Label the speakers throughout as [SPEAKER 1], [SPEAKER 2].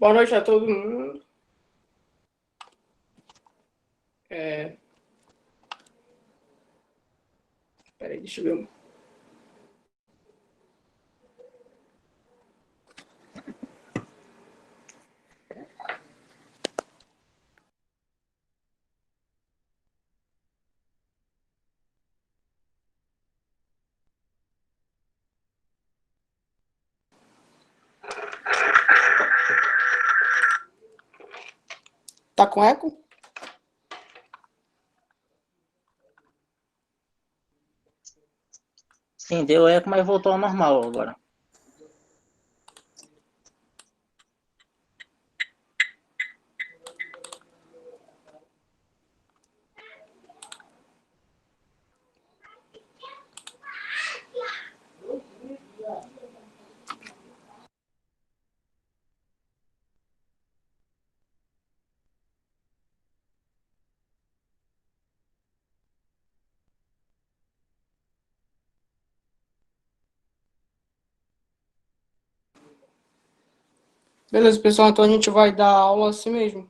[SPEAKER 1] Boa noite a todo mundo. Peraí, deixa eu ver. Tá com eco?
[SPEAKER 2] Sim, deu eco, mas voltou ao normal agora.
[SPEAKER 1] Beleza, pessoal, então a gente vai dar aula assim mesmo.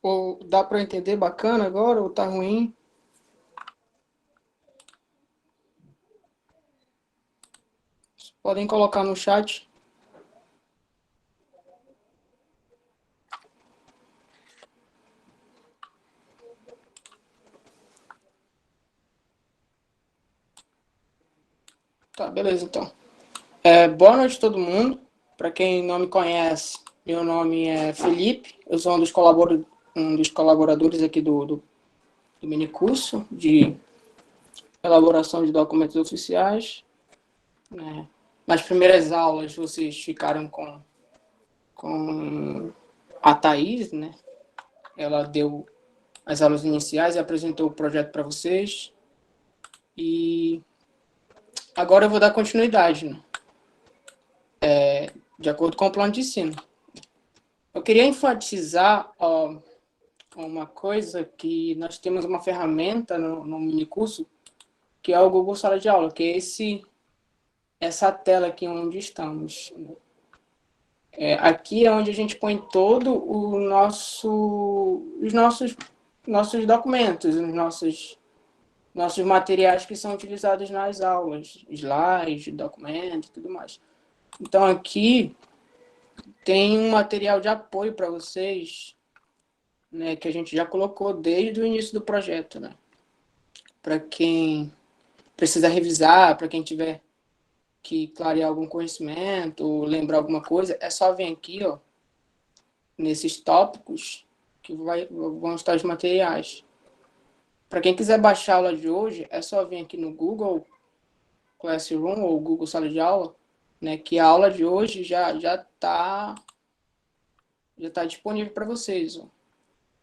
[SPEAKER 1] Ou dá para entender bacana agora, ou tá ruim? Podem colocar no chat. Tá, beleza, então. Boa noite a todo mundo. Para quem não me conhece, meu nome é Felipe. Eu sou um dos colaboradores aqui do minicurso de elaboração de documentos oficiais. Né? Nas primeiras aulas, vocês ficaram com a Thaís, né? Ela deu as aulas iniciais e apresentou o projeto para vocês. E agora eu vou dar continuidade, né? De acordo com o plano de ensino. Eu queria enfatizar uma coisa, que nós temos uma ferramenta no minicurso, que é o Google Sala de Aula, que é essa tela aqui onde estamos. Aqui é onde a gente põe todo os nossos documentos, os nossos materiais que são utilizados nas aulas, slides, documentos e tudo mais. Então, aqui tem um material de apoio para vocês, né, que a gente já colocou desde o início do projeto, né? Para quem precisa revisar, para quem tiver que clarear algum conhecimento, ou lembrar alguma coisa, é só vir aqui, ó, nesses tópicos, que vão estar os materiais. Para quem quiser baixar a aula de hoje, é só vir aqui no Google Classroom ou Google Sala de Aula, né, que a aula de hoje já está disponível para vocês. Ó.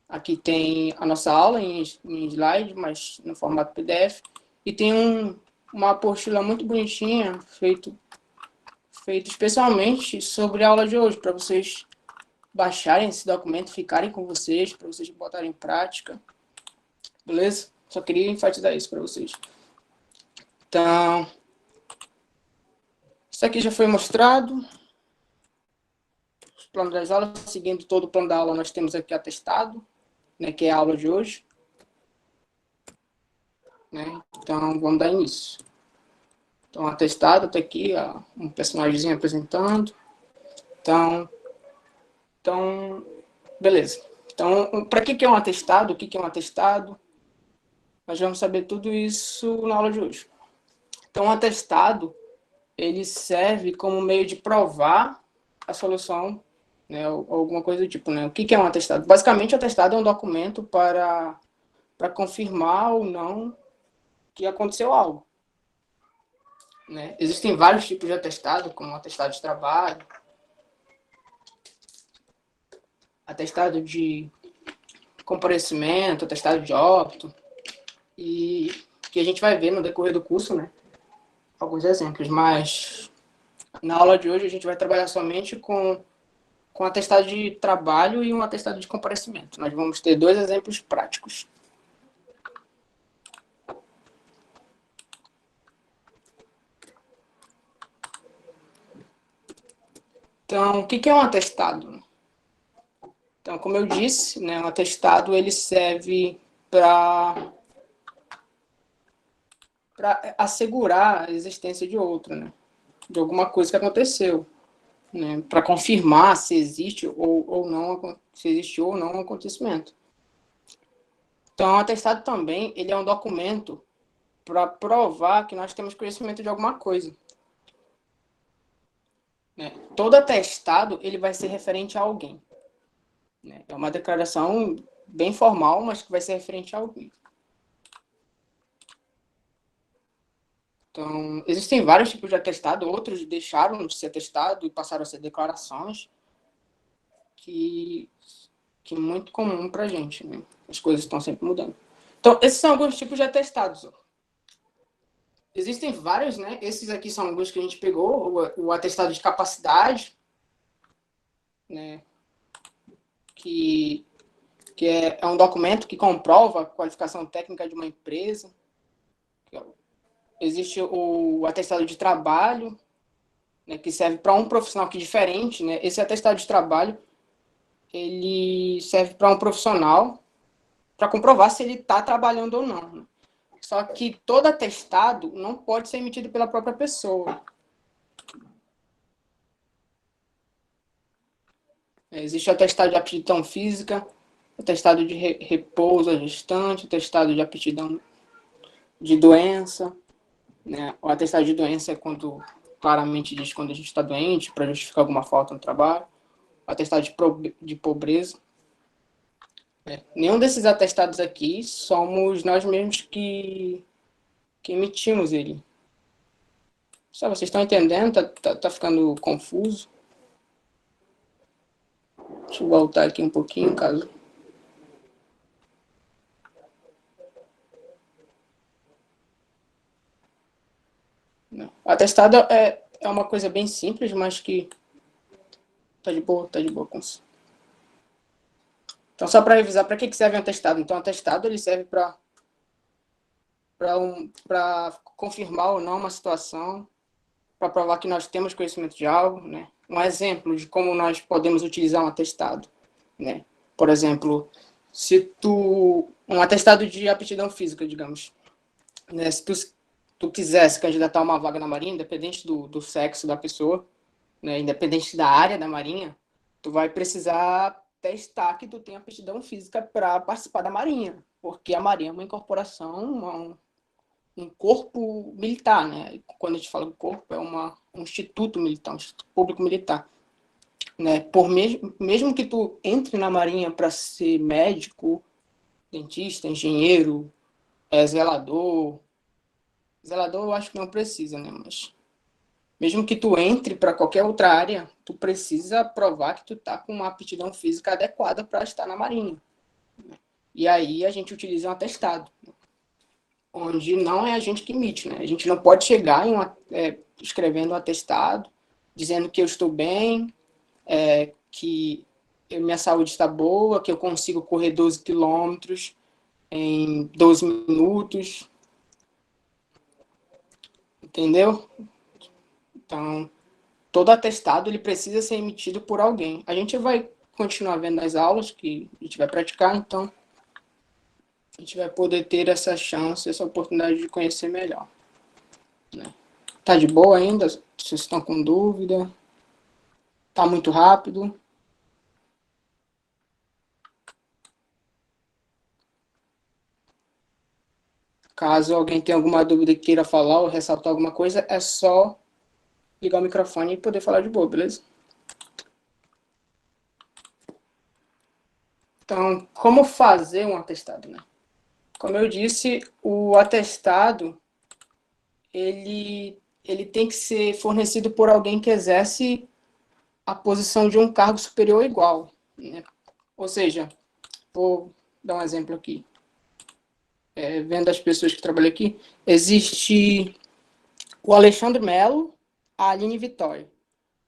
[SPEAKER 1] Aqui tem a nossa aula em slide, mas no formato PDF, e tem uma apostila muito bonitinha, feito especialmente sobre a aula de hoje, para vocês baixarem esse documento, ficarem com vocês, para vocês botarem em prática. Beleza? Só queria enfatizar isso para vocês. Então, isso aqui já foi mostrado. Os planos das aulas, seguindo todo o plano da aula, nós temos aqui atestado, né, que é a aula de hoje. Né? Então, vamos dar início. Então, atestado, está aqui ó, um personagemzinho apresentando. Então, beleza. Então, para que é um atestado? O que é um atestado? Nós vamos saber tudo isso na aula de hoje. Então, o atestado, ele serve como meio de provar a solução, né, ou alguma coisa do tipo, né? O que é um atestado? Basicamente, o atestado é um documento para confirmar ou não que aconteceu algo. Né? Existem vários tipos de atestado, como atestado de trabalho, atestado de comparecimento, atestado de óbito, e que a gente vai ver no decorrer do curso, né? Alguns exemplos, mas na aula de hoje a gente vai trabalhar somente com atestado de trabalho e um atestado de comparecimento. Nós vamos ter dois exemplos práticos. Então, o que é um atestado? Então, como eu disse, né, um atestado ele serve para assegurar a existência de outro, né, de alguma coisa que aconteceu, né, para confirmar se existe ou não, se existiu ou não um acontecimento. Então, o atestado também ele é um documento para provar que nós temos conhecimento de alguma coisa. Né? Todo atestado ele vai ser referente a alguém. Né? É uma declaração bem formal, mas que vai ser referente a alguém. Então, existem vários tipos de atestado, outros deixaram de ser atestado e passaram a ser declarações, que é muito comum para a gente. Né? As coisas estão sempre mudando. Então, esses são alguns tipos de atestados. Existem vários, né? Esses aqui são alguns que a gente pegou, o atestado de capacidade, né? Que é um documento que comprova a qualificação técnica de uma empresa. Existe o atestado de trabalho, né, que serve para um profissional que é diferente. Né? Esse atestado de trabalho ele serve para um profissional para comprovar se ele está trabalhando ou não. Né? Só que todo atestado não pode ser emitido pela própria pessoa. Existe o atestado de aptidão física, atestado de repouso gestante, atestado de aptidão de doença. Né? O atestado de doença é quando claramente diz quando a gente está doente, para justificar alguma falta no trabalho. O atestado de pobreza. Nenhum desses atestados aqui somos nós mesmos que emitimos ele. Só vocês estão entendendo? Tá ficando confuso? Deixa eu voltar aqui um pouquinho, caso. Não. O atestado é uma coisa bem simples, mas que tá de boa com isso. Então, só para revisar, para que serve um atestado? Então, o atestado ele serve para confirmar ou não uma situação, para provar que nós temos conhecimento de algo, né? Um exemplo de como nós podemos utilizar um atestado, né? Por exemplo, um atestado de aptidão física, digamos, né? Se tu quisesse candidatar a uma vaga na Marinha, independente do sexo da pessoa, né? Independente da área da Marinha, tu vai precisar testar que tu tem aptidão física para participar da Marinha, porque a Marinha é uma incorporação, um corpo militar, né? Quando a gente fala corpo, é um instituto militar, um instituto público militar. Né? Mesmo que tu entre na Marinha para ser médico, dentista, engenheiro, zelador eu acho que não precisa, né? Mas mesmo que tu entre para qualquer outra área, tu precisa provar que tu tá com uma aptidão física adequada para estar na Marinha. E aí a gente utiliza um atestado, onde não é a gente que emite, né? A gente não pode chegar escrevendo um atestado, dizendo que eu estou bem, que minha saúde está boa, que eu consigo correr 12 quilômetros em 12 minutos. Entendeu? Então, todo atestado ele precisa ser emitido por alguém. A gente vai continuar vendo as aulas que a gente vai praticar, então a gente vai poder ter essa chance, essa oportunidade de conhecer melhor. Né? Tá de boa ainda? Vocês estão com dúvida? Tá muito rápido? Caso alguém tenha alguma dúvida e queira falar ou ressaltar alguma coisa, é só ligar o microfone e poder falar de boa, beleza? Então, como fazer um atestado, né? Como eu disse, o atestado ele tem que ser fornecido por alguém que exerce a posição de um cargo superior ou igual. Né? Ou seja, vou dar um exemplo aqui. Vendo as pessoas que trabalham aqui, existe o Alexandre Melo, a Aline Vitória.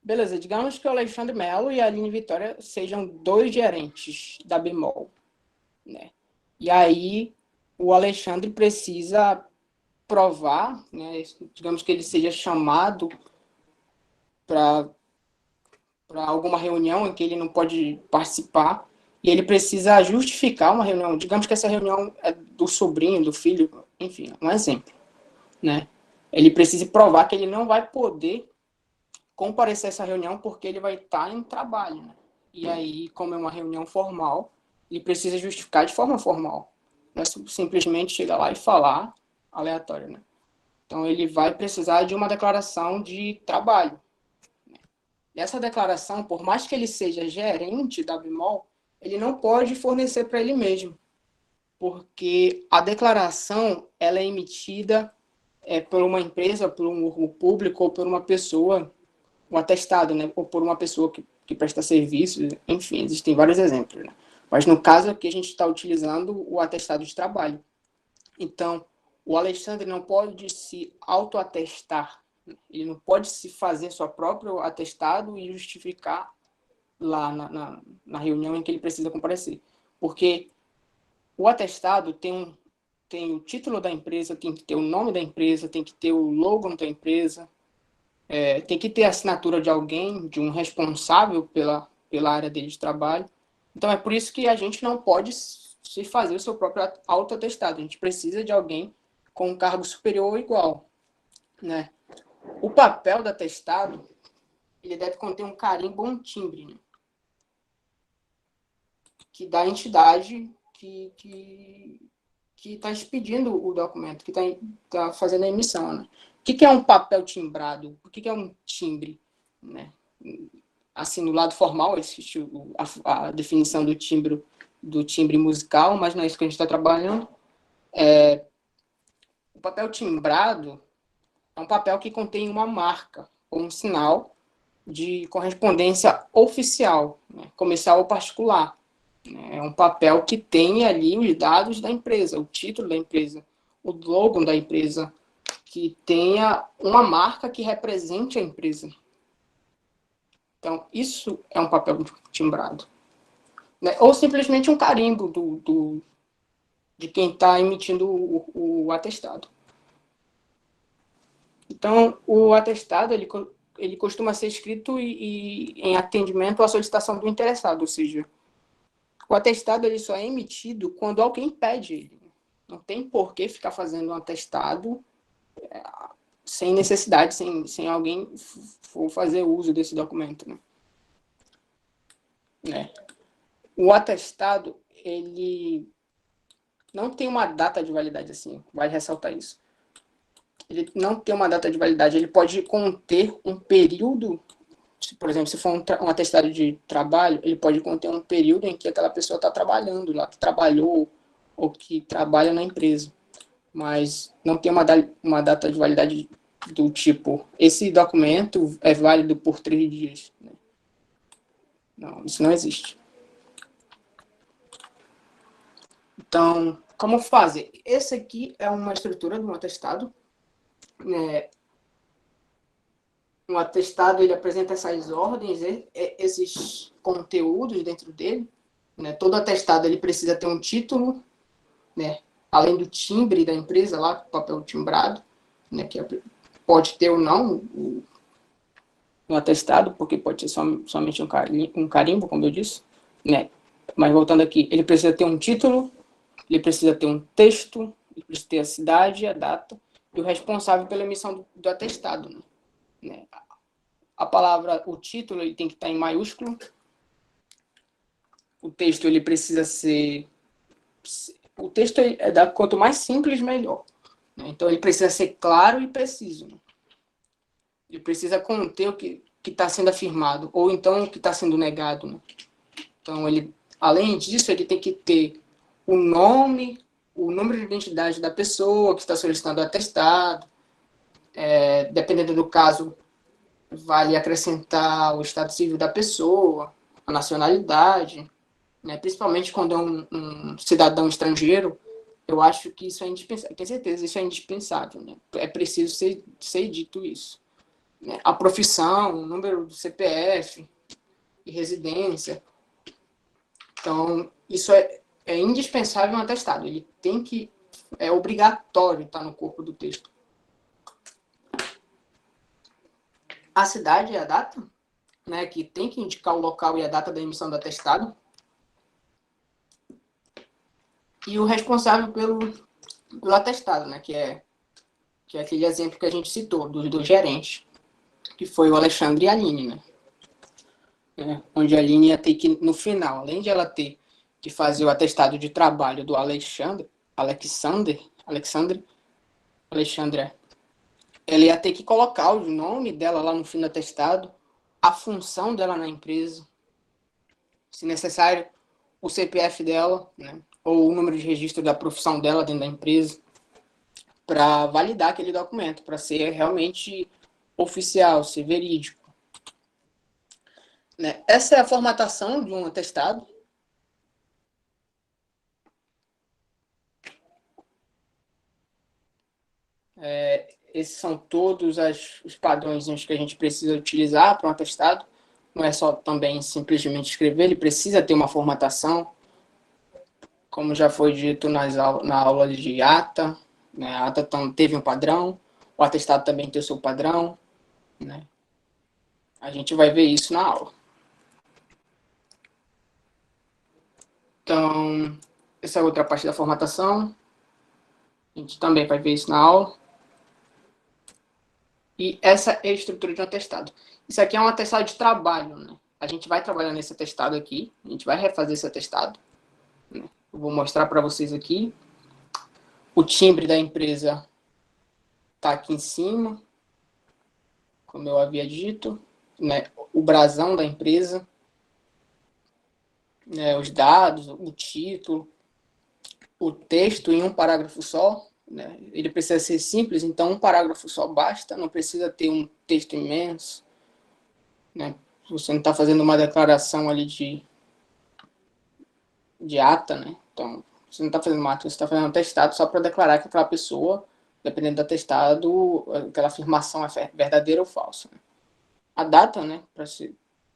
[SPEAKER 1] Beleza, digamos que o Alexandre Melo e a Aline Vitória sejam dois gerentes da Bemol. Né? E aí o Alexandre precisa provar, né, digamos que ele seja chamado para alguma reunião em que ele não pode participar, e ele precisa justificar uma reunião. Digamos que essa reunião é do sobrinho, do filho, enfim, um exemplo, né? Ele precisa provar que ele não vai poder comparecer a essa reunião porque ele vai estar em trabalho, né? E aí, como é uma reunião formal, ele precisa justificar de forma formal. Não é simplesmente chegar lá e falar aleatório, né? Então, ele vai precisar de uma declaração de trabalho. E essa declaração, por mais que ele seja gerente da Bimol, ele não pode fornecer para ele mesmo, porque a declaração ela é emitida por uma empresa, por um órgão público ou por uma pessoa, um atestado, né? Ou por uma pessoa que presta serviços, enfim, existem vários exemplos, né? Mas no caso aqui a gente está utilizando o atestado de trabalho. Então, o Alexandre não pode se autoatestar, ele não pode se fazer seu próprio atestado e justificar lá na reunião em que ele precisa comparecer. Porque o atestado tem o título da empresa, tem que ter o nome da empresa, tem que ter o logo da empresa, tem que ter a assinatura de alguém, de um responsável pela área dele de trabalho. Então, é por isso que a gente não pode se fazer o seu próprio autoatestado. A gente precisa de alguém com um cargo superior ou igual, né? O papel do atestado, ele deve conter um carimbo ou um timbre, né? Que da entidade que está expedindo o documento, que está fazendo a emissão, né? O que é um papel timbrado? O que é um timbre, né? Assim, no lado formal, existe a definição do timbre musical, mas não é isso que a gente está trabalhando. O papel timbrado é um papel que contém uma marca ou um sinal de correspondência oficial, né, comercial ou particular. É um papel que tem ali os dados da empresa, o título da empresa, o logo da empresa, que tenha uma marca que represente a empresa. Então, isso é um papel timbrado. Né? Ou simplesmente um carimbo de quem está emitindo o atestado. Então, o atestado ele costuma ser escrito em atendimento à solicitação do interessado, ou seja, o atestado ele só é emitido quando alguém pede ele. Não tem por que ficar fazendo um atestado sem necessidade, sem alguém for fazer uso desse documento. Né? O atestado, ele não tem uma data de validade, assim, vale ressaltar isso. Ele não tem uma data de validade, ele pode conter um período, por exemplo, se for um atestado de trabalho, ele pode conter um período em que aquela pessoa está trabalhando lá, que trabalhou ou que trabalha na empresa. Mas não tem uma data de validade do tipo, esse documento é válido por 3 dias. Né? Não, isso não existe. Então, como fazer? Esse aqui é uma estrutura de um atestado. Um atestado, ele apresenta essas ordens, esses conteúdos dentro dele. Né? Todo atestado, ele precisa ter um título, né? Além do timbre da empresa, lá, papel timbrado, né? Que pode ter ou não um atestado, porque pode ser somente um carimbo, como eu disse. Né? Mas voltando aqui, ele precisa ter um título, ele precisa ter um texto, ele precisa ter a cidade, a data, e o responsável pela emissão do atestado. Né? A palavra, o título, ele tem que estar em maiúsculo. O texto, ele precisa ser... O texto, quanto mais simples, melhor. Né? Então, ele precisa ser claro e preciso. Né? Ele precisa conter o que está sendo afirmado, ou então o que está sendo negado. Né? Então, além disso, ele tem que ter o nome, o número de identidade da pessoa que está solicitando o atestado. Dependendo do caso, vale acrescentar o estado civil da pessoa, a nacionalidade, né? Principalmente quando é um cidadão estrangeiro, eu acho que isso é indispensável. Tenho certeza, isso é indispensável. Né? É preciso ser dito isso. Né? A profissão, o número do CPF e residência. Então, isso é indispensável no atestado. Ele é obrigatório estar no corpo do texto. A cidade e a data, né, que tem que indicar o local e a data da emissão do atestado. e o responsável pelo atestado, né? Que é aquele exemplo que a gente citou, dos dois gerentes, que foi o Alexandre e a Aline, né? Onde a Aline ia ter que, no final, além de ela ter que fazer o atestado de trabalho do Alexandre, ela ia ter que colocar o nome dela lá no fim do atestado, a função dela na empresa, se necessário, o CPF dela, né? Ou o número de registro da profissão dela dentro da empresa, para validar aquele documento, para ser realmente oficial, ser verídico. Né? Essa é a formatação de um atestado. Esses são todos os padrões que a gente precisa utilizar para um atestado. Não é só também simplesmente escrever, ele precisa ter uma formatação, como já foi dito na aula de ata. Né? A ata teve um padrão, o atestado também tem o seu padrão. Né? A gente vai ver isso na aula. Então, essa é outra parte da formatação. A gente também vai ver isso na aula. E essa é a estrutura de um atestado. Isso aqui é um atestado de trabalho, né? A gente vai trabalhar nesse atestado aqui. A gente vai refazer esse atestado. Né? Eu vou mostrar para vocês aqui. O timbre da empresa está aqui em cima, como eu havia dito. Né? O brasão da empresa. Né? Os dados, o título. O texto em um parágrafo só. Né? Ele precisa ser simples, então um parágrafo só basta, não precisa ter um texto imenso. Né? Você não está fazendo uma declaração ali de ata, né? Então, você não está fazendo uma ata, você está fazendo um atestado só para declarar que aquela pessoa, dependendo do atestado, aquela afirmação é verdadeira ou falsa. Né? A data, né?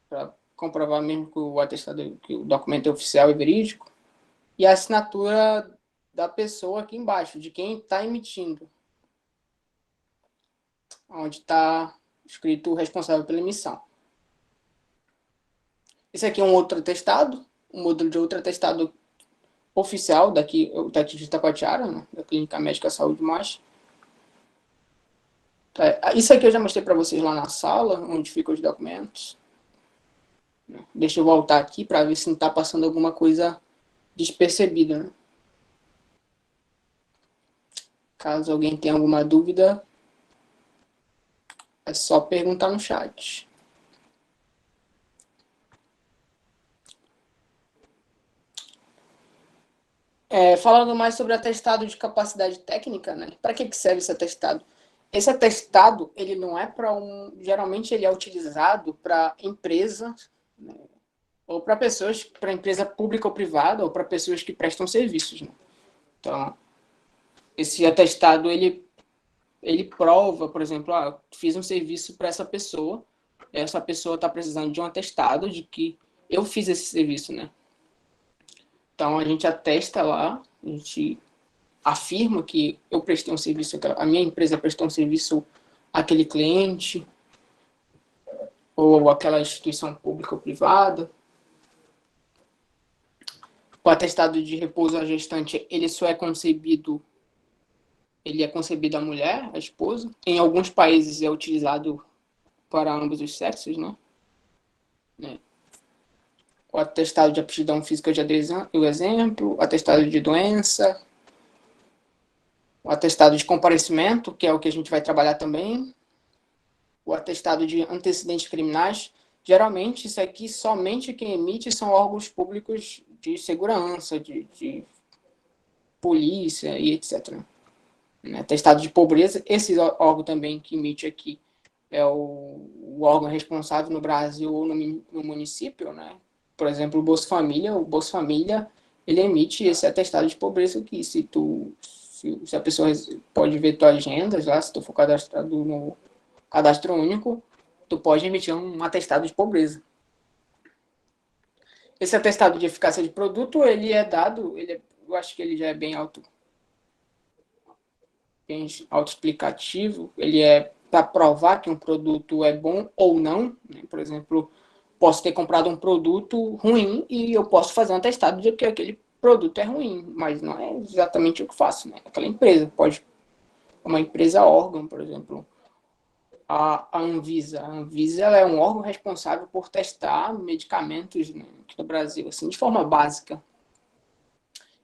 [SPEAKER 1] Para comprovar mesmo que o atestado, que o documento é oficial e verídico. E a assinatura da pessoa aqui embaixo, de quem está emitindo. Onde está escrito o responsável pela emissão. Esse aqui é um outro atestado, um modelo de outro atestado oficial daqui de Itacoatiara, né, da Clínica Médica Saúde Mais. Isso aqui eu já mostrei para vocês lá na sala, onde ficam os documentos. Deixa eu voltar aqui para ver se não está passando alguma coisa despercebida. Né? Caso alguém tenha alguma dúvida, é só perguntar no chat. Falando mais sobre atestado de capacidade técnica, né? Para que serve esse atestado? Esse atestado, ele não é para geralmente ele é utilizado para empresas, né? Ou para pessoas, para empresa pública ou privada, ou para pessoas que prestam serviços. Né? Então, esse atestado, ele prova, por exemplo, fiz um serviço para essa pessoa está precisando de um atestado de que eu fiz esse serviço, né? Então, a gente atesta lá, a gente afirma que eu prestei um serviço, a minha empresa prestou um serviço àquele cliente, ou àquela instituição pública ou privada. O atestado de repouso à gestante, ele é concebido à mulher, à esposa. Em alguns países é utilizado para ambos os sexos, né? O atestado de aptidão física de o exemplo, o atestado de doença, o atestado de comparecimento, que é o que a gente vai trabalhar também, o atestado de antecedentes criminais. Geralmente, isso aqui, somente quem emite são órgãos públicos de segurança, de polícia e etc. Atestado de pobreza, esse órgão também que emite aqui é o órgão responsável no Brasil ou no município, né? Por exemplo, o Bolsa Família, ele emite esse atestado de pobreza aqui. Se a pessoa pode ver tuas agendas lá, se tu for cadastrado no cadastro único, tu pode emitir um atestado de pobreza. Esse atestado de eficácia de produto, ele é dado, eu acho que ele já é bem autoexplicativo, ele é para provar que um produto é bom ou não. Né? Por exemplo, posso ter comprado um produto ruim e eu posso fazer um atestado de que aquele produto é ruim, mas não é exatamente o que eu faço, né? Aquela empresa pode, uma empresa órgão, por exemplo, a Anvisa. A Anvisa ela é um órgão responsável por testar medicamentos, né, aqui no Brasil, assim, de forma básica.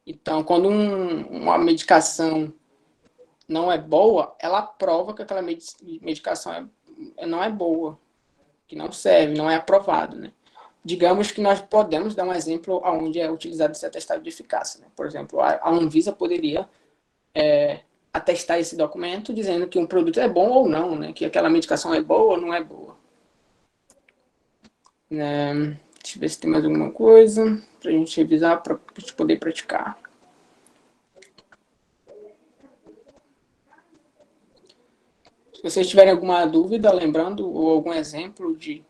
[SPEAKER 1] Então, quando uma medicação não é boa, ela prova que aquela medicação não é boa, que não serve, não é aprovado, né? Digamos que nós podemos dar um exemplo onde é utilizado esse atestado de eficácia, né? Por exemplo, a Anvisa poderia atestar esse documento dizendo que um produto é bom ou não, né? Que aquela medicação é boa ou não é boa. Deixa eu ver se tem mais alguma coisa para a gente revisar, para a gente poder praticar. Se vocês tiverem alguma dúvida, lembrando, ou algum exemplo de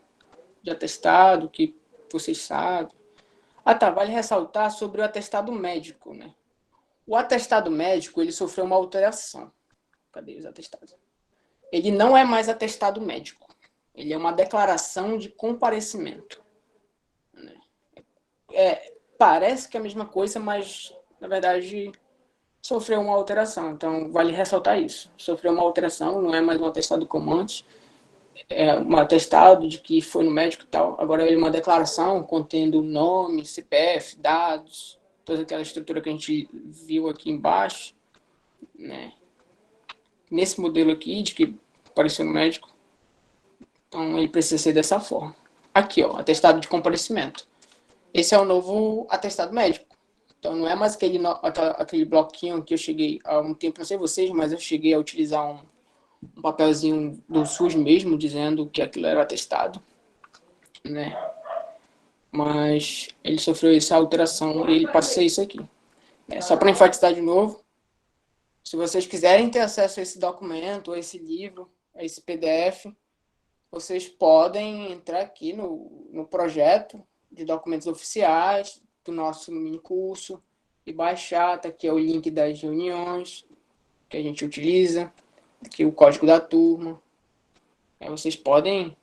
[SPEAKER 1] atestado que vocês sabem. Ah, tá, vale ressaltar sobre o atestado médico, né? O atestado médico, ele sofreu uma alteração. Cadê os atestados? Ele não é mais atestado médico. Ele é uma declaração de comparecimento. Parece que é a mesma coisa, mas, na verdade, sofreu uma alteração. Então, vale ressaltar isso. Sofreu uma alteração, não é mais um atestado como antes. É um atestado de que foi no médico e tal. Agora, ele é uma declaração contendo nome, CPF, dados, toda aquela estrutura que a gente viu aqui embaixo, né? Nesse modelo aqui, de que apareceu no médico, então ele precisa ser dessa forma. Aqui, ó, atestado de comparecimento. Esse é o novo atestado médico. Então, não é mais aquele bloquinho que eu cheguei há um tempo, não sei vocês, mas eu cheguei a utilizar um papelzinho do SUS mesmo, dizendo que aquilo era atestado, né? Mas ele sofreu essa alteração e ele passa a ser isso aqui. Só para enfatizar de novo, se vocês quiserem ter acesso a esse documento, a esse livro, a esse PDF, vocês podem entrar aqui no projeto de documentos oficiais do nosso mini curso e baixar. Tá aqui o link das reuniões que a gente utiliza, aqui o código da turma. Aí vocês podem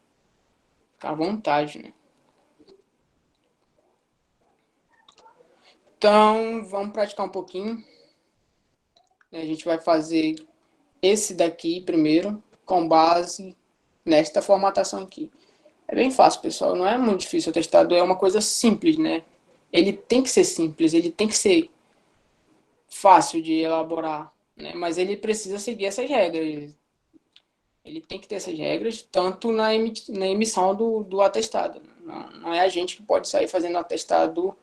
[SPEAKER 1] ficar à vontade, né? Então, vamos praticar um pouquinho. A gente vai fazer esse daqui primeiro, com base nesta formatação aqui. É bem fácil, pessoal. Não é muito difícil. O atestado é uma coisa simples, né? Ele tem que ser simples, ele tem que ser fácil de elaborar, né? Mas ele precisa seguir essas regras. Ele tem que ter essas regras, tanto na emissão do atestado. Não é a gente que pode sair fazendo atestado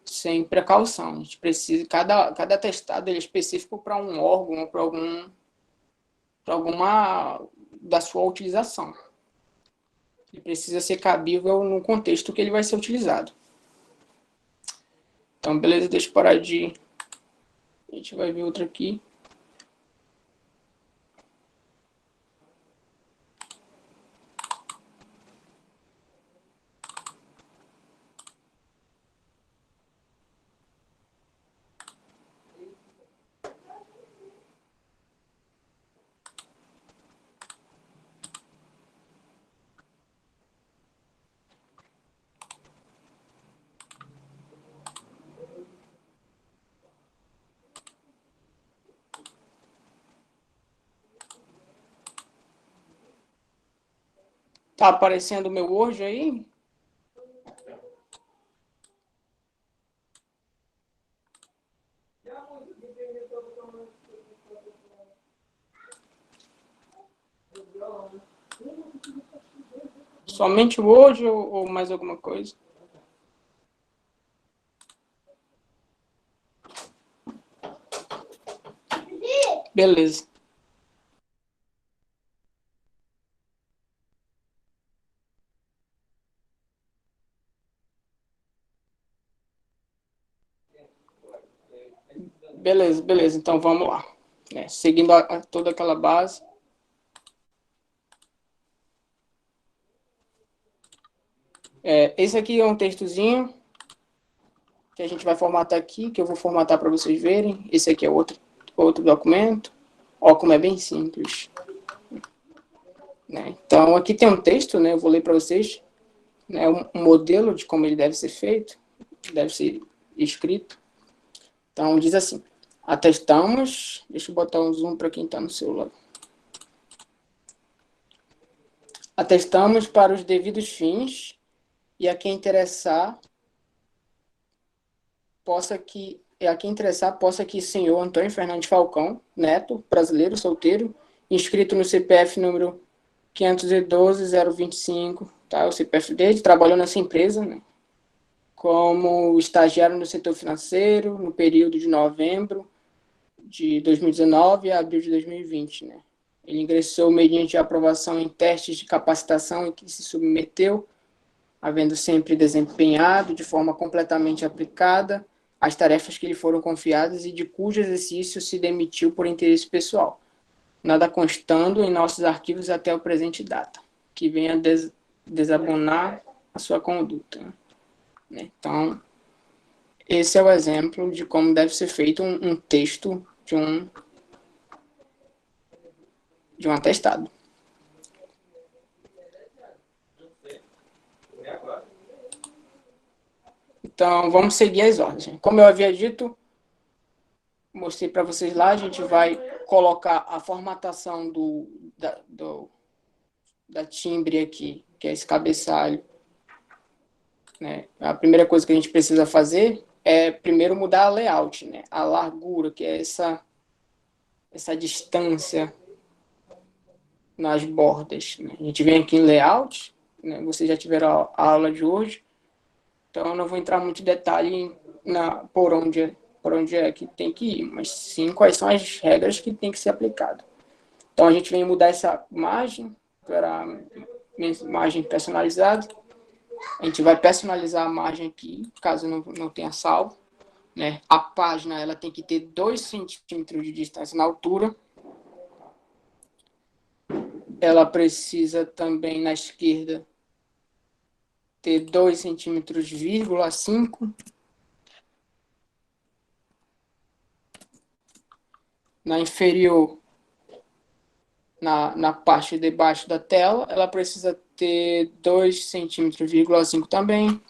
[SPEAKER 1] sem precaução. A gente precisa, cada atestado ele é específico para um órgão, para alguma da sua utilização. Ele precisa ser cabível no contexto que ele vai ser utilizado. Então, beleza, deixa eu parar de... A gente vai ver outro aqui. Tá aparecendo o meu Word aí? Somente o Word ou mais alguma coisa? Beleza. Beleza. Então, vamos lá. Seguindo toda aquela base. Esse aqui é um textozinho que a gente vai formatar aqui, que eu vou formatar para vocês verem. Esse aqui é outro documento. Ó, como é bem simples. Né? Então, aqui tem um texto, né? Eu vou ler para vocês, né? Um modelo de como ele deve ser feito, deve ser escrito. Então, diz assim, atestamos, deixa eu botar um zoom para quem está no celular. Atestamos para os devidos fins e a quem interessar possa que senhor Antônio Fernandes Falcão, neto, brasileiro, solteiro, inscrito no CPF número 512.025, tá? O CPF dele, trabalhou nessa empresa, né? Como estagiário no setor financeiro, no período de novembro de 2019 a abril de 2020, né? Ele ingressou mediante aprovação em testes de capacitação em que se submeteu, havendo sempre desempenhado de forma completamente aplicada as tarefas que lhe foram confiadas e de cujo exercício se demitiu por interesse pessoal, nada constando em nossos arquivos até o presente data, que venha desabonar a sua conduta. Então, esse é o exemplo de como deve ser feito um texto de um atestado. Então, vamos seguir as ordens. Como eu havia dito, mostrei para vocês lá, a gente vai colocar a formatação da timbre aqui, que é esse cabeçalho. Né? A primeira coisa que a gente precisa fazer é primeiro mudar a layout, né? A largura, que é essa distância nas bordas. Né? A gente vem aqui em layout, né? Vocês já tiveram a aula de hoje, então eu não vou entrar muito em detalhe por onde é que tem que ir, mas sim quais são as regras que tem que ser aplicado. Então a gente vem mudar essa margem para margem personalizada. A gente vai personalizar a margem aqui, caso não tenha salvo. Né? A página ela tem que ter 2 centímetros de distância na altura. Ela precisa também, na esquerda, ter 2 centímetros, 5. Na inferior, na parte de baixo da tela, ela precisa ter 2 centímetros, 5 também.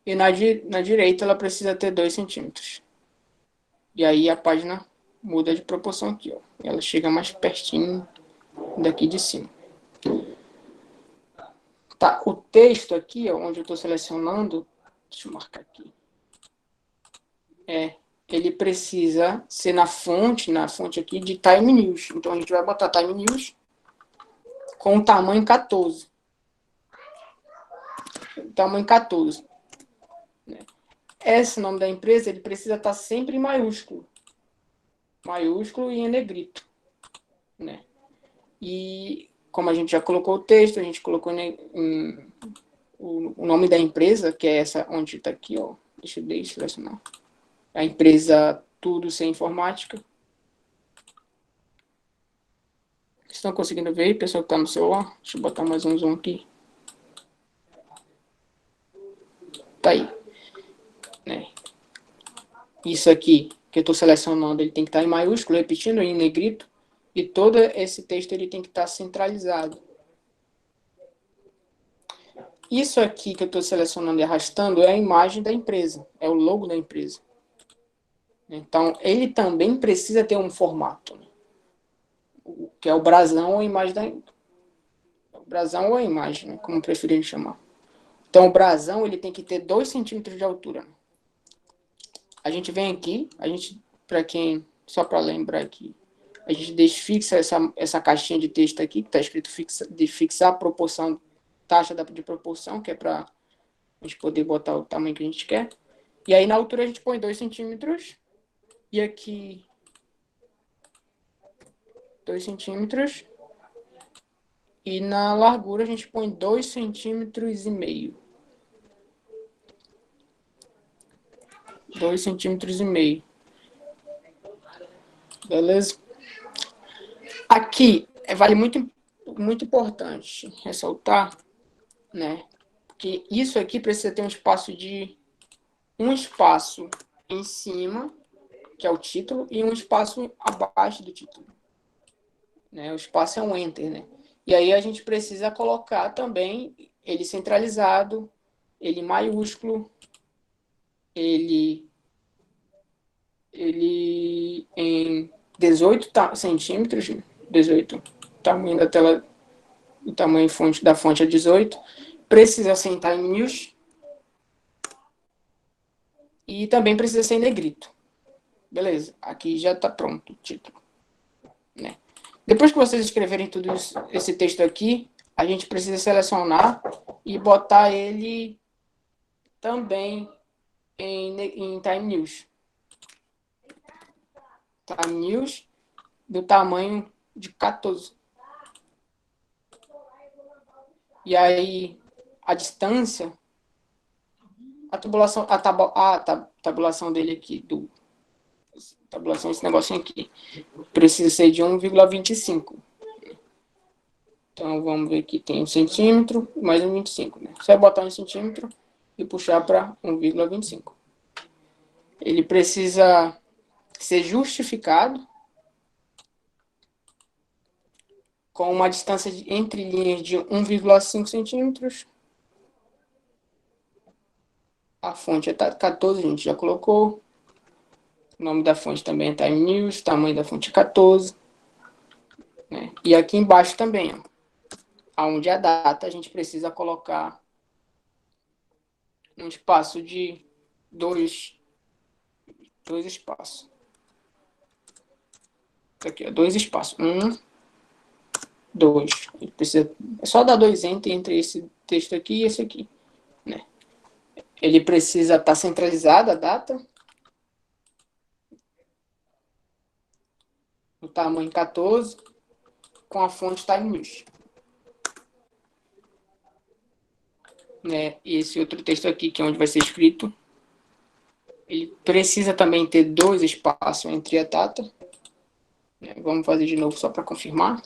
[SPEAKER 1] E na direita, ela precisa ter 2 centímetros. E aí a página muda de proporção aqui, ó. Ela chega mais pertinho daqui de cima. Tá, o texto aqui, ó, onde eu estou selecionando, deixa eu marcar aqui. Ele precisa ser na fonte aqui de Time News. Então a gente vai botar Time News com o tamanho 14. Tamanho 14. Esse nome da empresa, ele precisa estar sempre em maiúsculo. Maiúsculo e em negrito. Né? E como a gente já colocou o texto, a gente colocou o nome da empresa, que é essa onde está aqui, ó. Deixa eu selecionar. A empresa Tudo Sem Informática. Estão conseguindo ver, pessoal que está no celular? Deixa eu botar mais um zoom aqui. Tá aí. Né? Isso aqui que eu estou selecionando, ele tem que estar em maiúsculo, repetindo, em negrito. E todo esse texto ele tem que estar centralizado. Isso aqui que eu estou selecionando e arrastando é a imagem da empresa. É o logo da empresa. Então, ele também precisa ter um formato. Né? Que é o brasão ou a imagem da... O brasão ou a imagem, né? Como preferirem chamar. Então, o brasão ele tem que ter 2 centímetros de altura. A gente vem aqui, para quem, só para lembrar aqui, a gente desfixa essa caixinha de texto aqui, que está escrito fixar a proporção, taxa de proporção, que é para a gente poder botar o tamanho que a gente quer. E aí, na altura, a gente põe 2 centímetros. E aqui, 2 centímetros. E na largura, a gente põe 2,5 centímetros. 2,5 centímetros. Beleza? Aqui, vale muito, muito importante ressaltar, né? Que isso aqui precisa ter um espaço em cima, que é o título, e um espaço abaixo do título. Né? O espaço é um enter, né? E aí a gente precisa colocar também ele centralizado, ele maiúsculo, ele ele em 18 centímetros, 18, tamanho da tela, o tamanho da fonte é 18, precisa ser em Time News e também precisa ser em negrito. Beleza, aqui já está pronto o título, né? Depois que vocês escreverem tudo isso, esse texto aqui, a gente precisa selecionar e botar ele também em Time News. Time News do tamanho de 14. E aí, a distância, tabulação dele aqui, tabulação desse negocinho aqui, precisa ser de 1,25. Então, vamos ver aqui, tem 1 centímetro mais 1,25, né? Você vai botar 1 centímetro e puxar para 1,25. Ele precisa ser justificado com uma distância entre linhas de 1,5 centímetros. A fonte é 14, a gente já colocou. O nome da fonte também é Time News, tamanho da fonte é 14. Né? E aqui embaixo também, ó, onde é a data, a gente precisa colocar um espaço de dois espaços. Aqui, ó, 2 espaços. 2. É só dar 2 entre esse texto aqui e esse aqui. Né? Ele precisa estar centralizado a data. No tamanho 14. Com a fonte Time News. Né? E esse outro texto aqui, que é onde vai ser escrito, ele precisa também ter 2 espaços entre a data. Né? Vamos fazer de novo só para confirmar.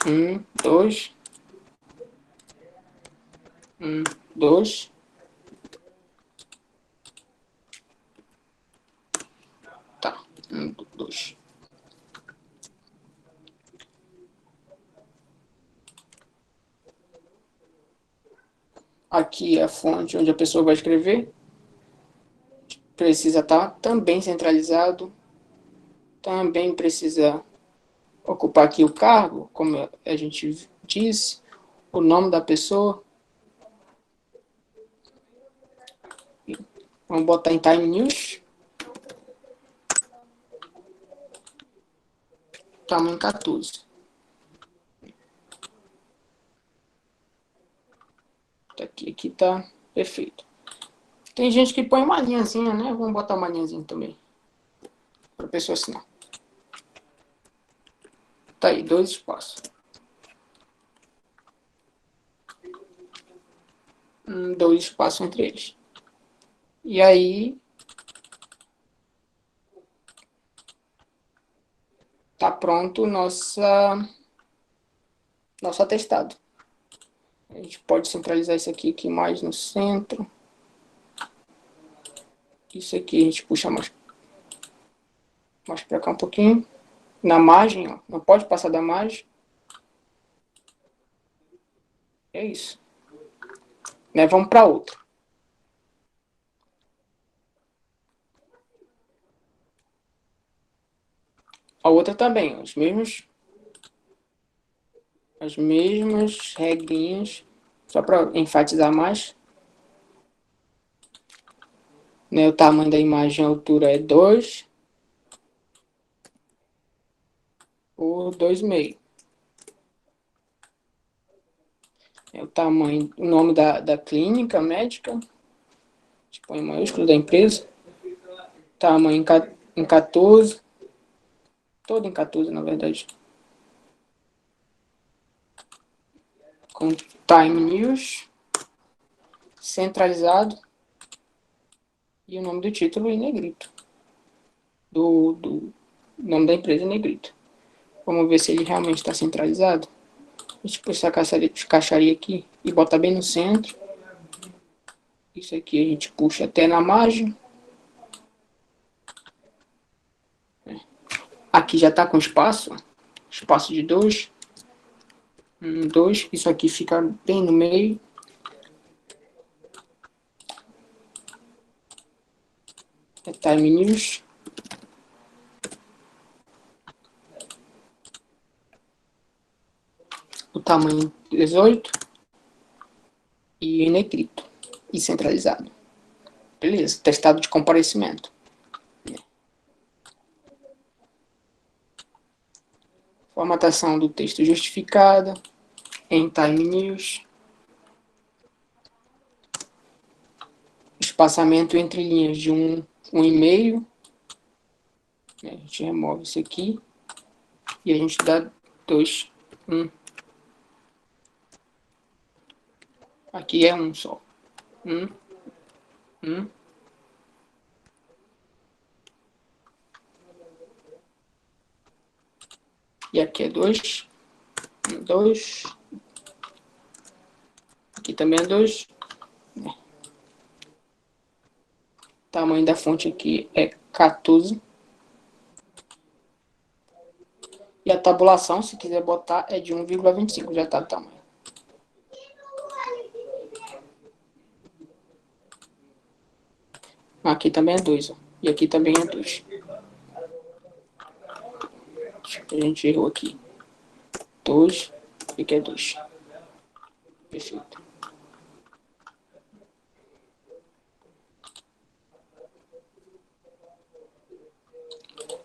[SPEAKER 1] 1, 2. 1, 2. Tá. 1, 2. Aqui é a fonte onde a pessoa vai escrever. Precisa estar também centralizado. Também precisa ocupar aqui o cargo, como a gente disse, o nome da pessoa. Vamos botar em Time News. Tamanho 14. Aqui tá perfeito. Tem gente que põe uma linhazinha, né? Vamos botar uma linhazinha também. Para a pessoa assinar. Tá aí, 2 espaços. 2 espaços entre eles. E aí, tá pronto nosso atestado. A gente pode centralizar isso aqui mais no centro. Isso aqui a gente puxa mais para cá um pouquinho. Na margem, ó, não pode passar da margem. É isso. Né, vamos para outra. A outra também, as mesmas regrinhas, só para enfatizar mais. Né, o tamanho da imagem, a altura é 2 por 2,5. É o tamanho, o nome da clínica médica, tipo em maiúsculo da empresa. Tamanho em 14. Todo em 14, na verdade. Com Time News. Centralizado. E o nome do título em negrito. Do nome da empresa em negrito. Vamos ver se ele realmente está centralizado. A gente puxa essa caixaria aqui e bota bem no centro. Isso aqui a gente puxa até na margem. Aqui já está com espaço. Espaço de 2. 2. Isso aqui fica bem no meio. É Time News. tamanho 18 e em negrito e centralizado. Beleza, testado de comparecimento. Formatação do texto justificada em Time News. Espaçamento entre linhas de um e-mail. A gente remove isso aqui e a gente dá 2, 1. Aqui é um só. 1, 1. E aqui é 2, 2. Aqui também é 2. Tamanho da fonte aqui é 14. E a tabulação, se quiser botar, é de 1,25. Já está o tamanho. Aqui também é 2. E aqui também é 2. A gente errou aqui. 2. E aqui é 2. Perfeito.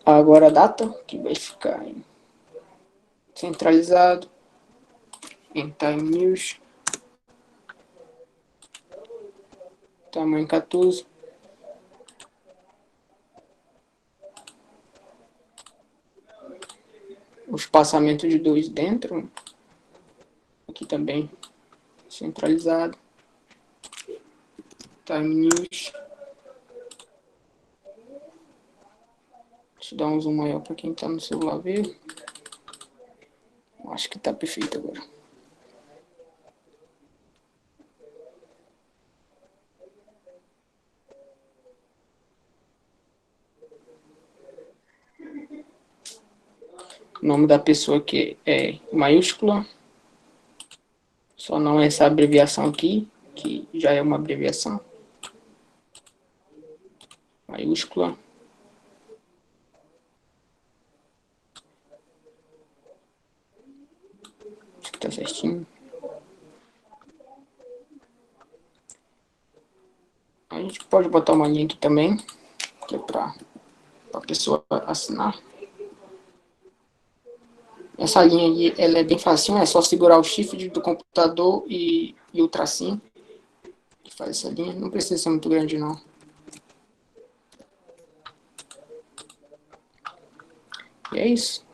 [SPEAKER 1] Agora a data, que vai ficar centralizado em Time News. Tamanho 14. O espaçamento de 2 dentro. Aqui também centralizado. Time News. Deixa eu dar um zoom maior para quem está no celular ver. Acho que está perfeito agora. O nome da pessoa aqui é maiúscula. Só não é essa abreviação aqui, que já é uma abreviação. Maiúscula. Acho que tá certinho. A gente pode botar uma linha aqui também, que é para a pessoa assinar. Essa linha aí, ela é bem facinho, é só segurar o shift do computador e o tracinho que faz essa linha. Não precisa ser muito grande, não. E é isso.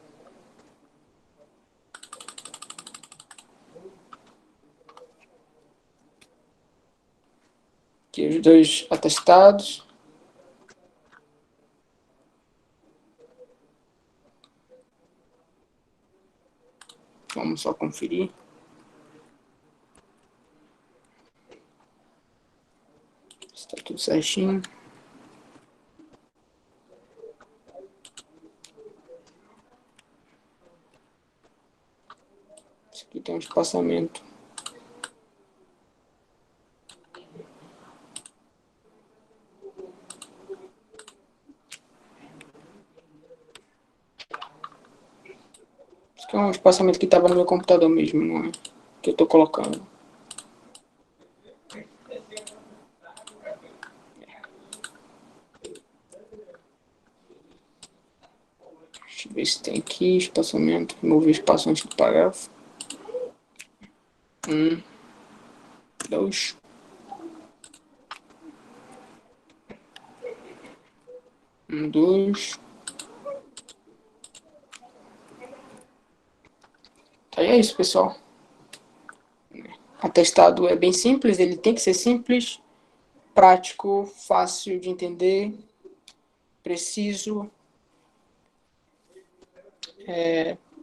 [SPEAKER 1] Aqui os 2 atestados. Vamos só conferir. Está tudo certinho. Isso aqui tem um espaçamento. Isso aqui é um espaçamento que estava no meu computador mesmo, não é? Que eu estou colocando. Deixa eu ver se tem aqui espaçamento. Remover espaço antes do parágrafo. 1, 2. Um, 2. Tá, e é isso, pessoal. Atestado é bem simples, ele tem que ser simples, prático, fácil de entender, preciso.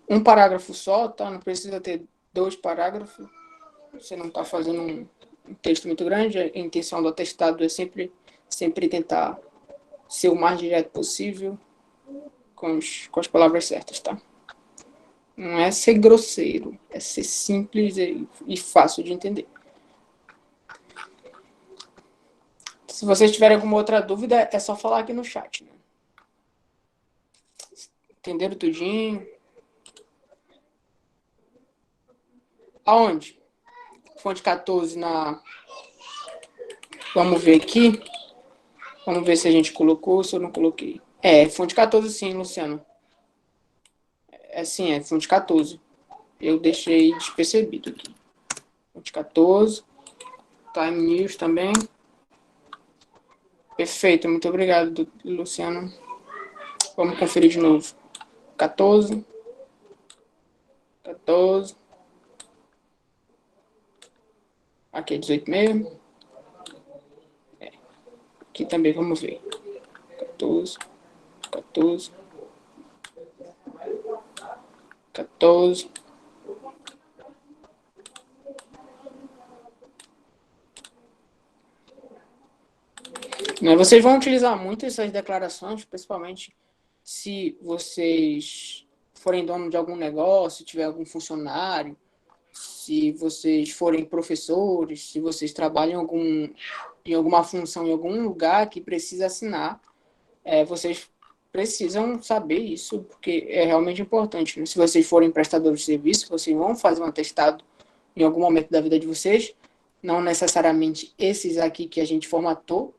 [SPEAKER 1] Um parágrafo só, tá? Não precisa ter 2 parágrafos. Você não está fazendo um texto muito grande. A intenção do atestado é sempre tentar ser o mais direto possível com as palavras certas, tá? Não é ser grosseiro, é ser simples e fácil de entender. Se vocês tiverem alguma outra dúvida, é só falar aqui no chat, né? Entenderam tudinho? Aonde? Fonte 14 na... Vamos ver aqui. Vamos ver se a gente colocou ou se eu não coloquei. Fonte 14 sim, Luciano. Sim, é fonte 14. Eu deixei despercebido aqui. Fonte 14. Time News também. Perfeito, muito obrigado, Luciano. Vamos conferir de novo. 14. 14. Aqui é 18 mesmo. Aqui também, vamos ver. 14. 14. 14. Vocês vão utilizar muito essas declarações, principalmente se vocês forem dono de algum negócio, tiver algum funcionário, se vocês forem professores, se vocês trabalham em alguma função em algum lugar que precisa assinar, vocês precisam saber isso, porque é realmente importante. Né? Se vocês forem prestadores de serviço, vocês vão fazer um atestado em algum momento da vida de vocês, não necessariamente esses aqui que a gente formatou,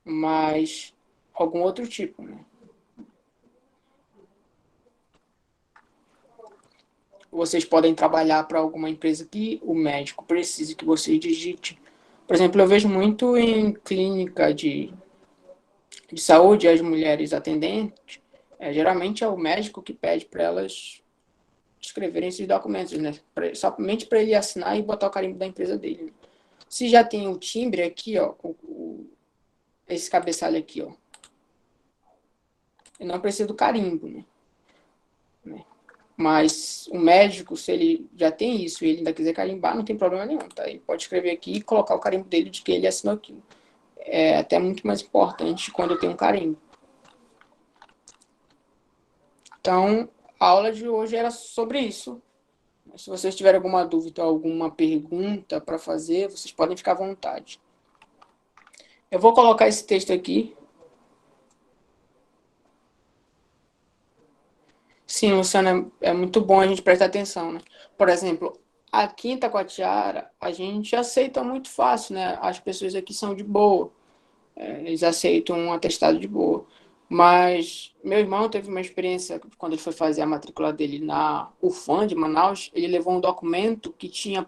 [SPEAKER 1] mas algum outro tipo, né? Vocês podem trabalhar para alguma empresa que o médico precise que vocês digite. Por exemplo, eu vejo muito em clínica de saúde, as mulheres atendentes, geralmente é o médico que pede para elas escreverem esses documentos, né? Somente para ele assinar e botar o carimbo da empresa dele. Né? Se já tem o timbre aqui, ó, esse cabeçalho aqui, ó, eu não preciso do carimbo, né? Mas o médico, se ele já tem isso e ele ainda quiser carimbar, não tem problema nenhum, tá? Ele pode escrever aqui e colocar o carimbo dele de que ele assinou aquilo. É até muito mais importante quando tem um carimbo. Então, a aula de hoje era sobre isso. Se vocês tiverem alguma dúvida ou alguma pergunta para fazer, vocês podem ficar à vontade. Eu vou colocar esse texto aqui. Sim, Luciana, é muito bom a gente prestar atenção, né? Por exemplo, aqui em Taquatiara, a gente aceita muito fácil, né? As pessoas aqui são de boa. Eles aceitam um atestado de boa. Mas meu irmão teve uma experiência quando ele foi fazer a matrícula dele na UFAM de Manaus. Ele levou um documento que tinha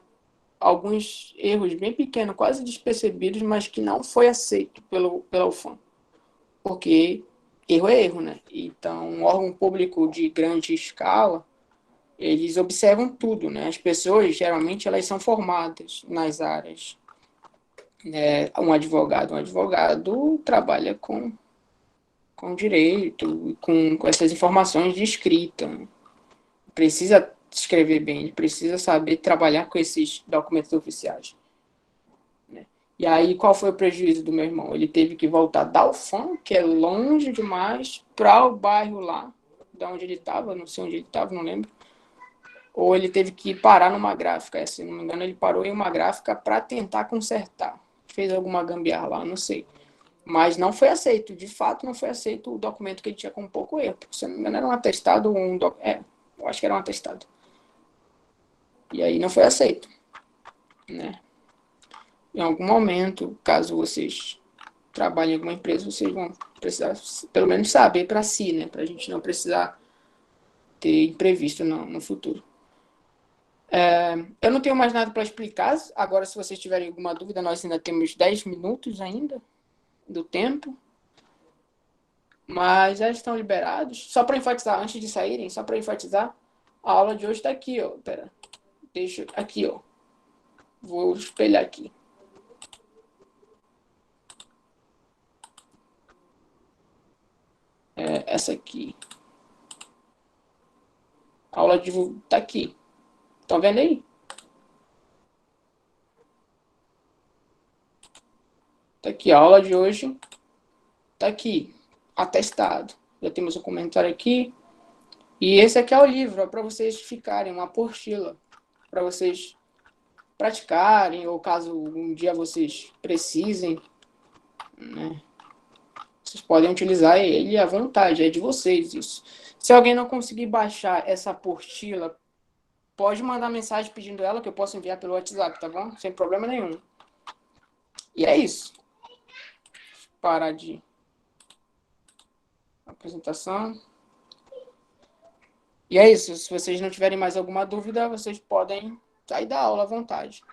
[SPEAKER 1] alguns erros bem pequenos, quase despercebidos, mas que não foi aceito pela UFAM. Porque erro é erro, né? Então, um órgão público de grande escala, eles observam tudo, né? As pessoas, geralmente, elas são formadas nas áreas. Um advogado trabalha com direito, com essas informações de escrita. Né? Precisa escrever bem, ele precisa saber trabalhar com esses documentos oficiais. Né? E aí, qual foi o prejuízo do meu irmão? Ele teve que voltar da UFAM, que é longe demais, para o bairro lá, da onde ele estava, não sei onde ele estava, não lembro. Ou ele teve que parar numa gráfica, se não me engano, ele parou em uma gráfica para tentar consertar. Fez alguma gambiarra lá, não sei. Mas não foi aceito, de fato não foi aceito o documento que ele tinha com pouco erro. Se não me engano, era um atestado, eu acho que era um atestado. E aí não foi aceito. Né? Em algum momento, caso vocês trabalhem em alguma empresa, vocês vão precisar, pelo menos, saber para si, né? Para a gente não precisar ter imprevisto no futuro. Eu não tenho mais nada para explicar. Agora, se vocês tiverem alguma dúvida, nós ainda temos 10 minutos ainda do tempo. Mas já estão liberados. Só para enfatizar, antes de saírem, só para enfatizar, a aula de hoje está aqui, ó. Pera. Deixa aqui, ó. Vou espelhar aqui. Essa aqui. A aula de tá aqui. Estão vendo aí? Tá aqui, a aula de hoje tá aqui, atestado. Já temos um comentário aqui. E esse aqui é o livro, para vocês ficarem, uma apostila, para vocês praticarem, ou caso um dia vocês precisem, né? Vocês podem utilizar ele à vontade, é de vocês isso. Se alguém não conseguir baixar essa apostila pode mandar mensagem pedindo ela, que eu posso enviar pelo WhatsApp, tá bom? Sem problema nenhum. E é isso. Parar de apresentação. E é isso. Se vocês não tiverem mais alguma dúvida, vocês podem sair da aula à vontade.